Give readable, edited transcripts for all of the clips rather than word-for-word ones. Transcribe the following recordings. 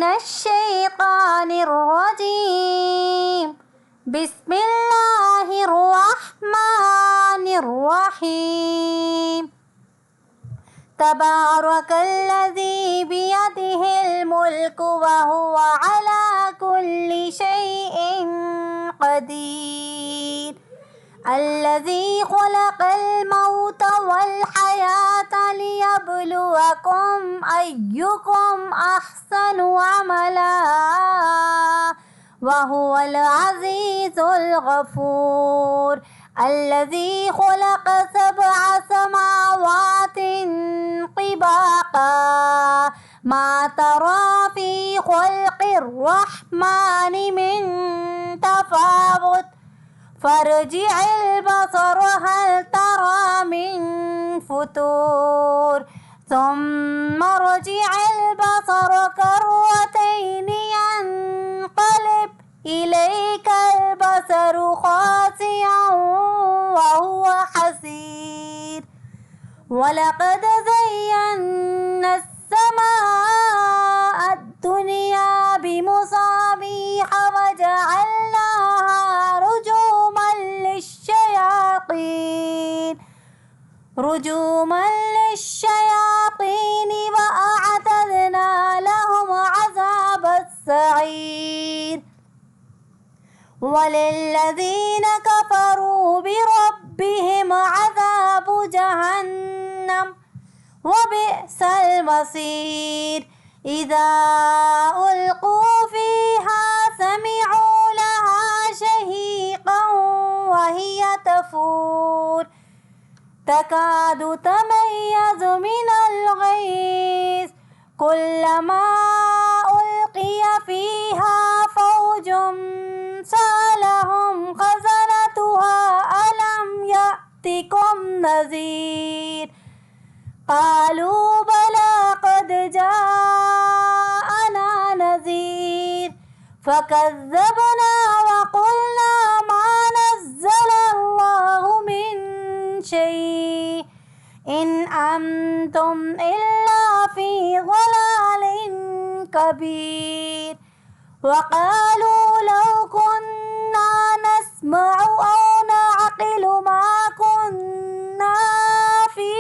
من الشيطان الرجيم. بسم الله الرحمن الرحيم. تبارك الذي بيده الملك وهو على كل شيء قدير. الذي خلق الموت والحياة ليبلوكم أيكم أحسن عملا وهو العزيز الغفور. الذي خلق 7 سماوات طباقا ما ترى في خلق الرحمن من تفاوت فارجع البصر هل ترى من فتور ثم ارجع البصر كرتين ينقلب إليك البصر خاسئا وهو حسير. ولقد زينا السماء الدنيا بمصابيح وجعلناها رجوما للشياطين وأعتدنا لهم عذاب السعير. وللذين كفروا بربهم عذاب جهنم وبئس المصير. إذا ألقوا فيها سمعوا لها شهيقا وهي تفور تكاد تميز من الغيظ كلما ألقي فيها فوج سألهم خزنتها ألم يأتكم نذير قالوا بلى قد جاءنا نذير فكذبنا وقلنا ما نزل الله من شيء إن أنتم إلا في ضلال كبير. وقالوا لو كنا نسمع أو نعقل ما كنا في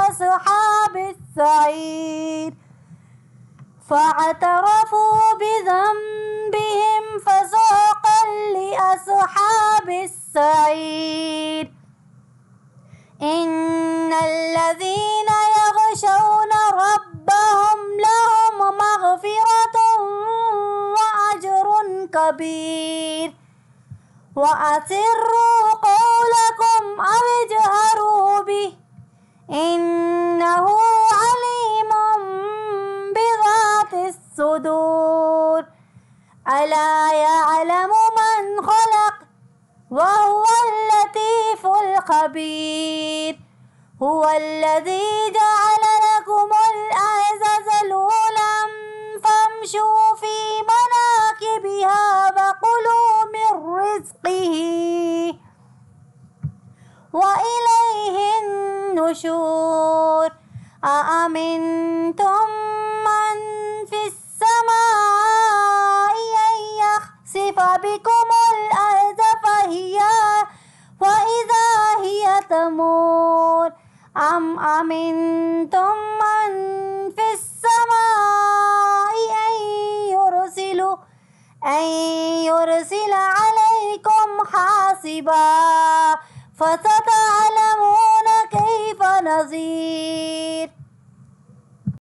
أصحاب السعير فاعترفوا بذنبهم فسوقا لأصحاب السعير. إن الذين يخشون ربهم لهم مغفرة وأجر كبير. وأسروا قولكم أو اجهروا به إنه عليم بذات الصدور. ألا يعلم من خلق وهو اللطيف الخبير. هو الذي جعل لكم الأرض ذلولا فامشوا في مناكبها وكلوا من رزقه وإليه النشور. أأمنتم من في السماء أن يخسف بكم الأرض فإذا هي تمور أم أمنتم من في السماء أن يرسل عليكم حاصبا فستعلمون كيف نذير.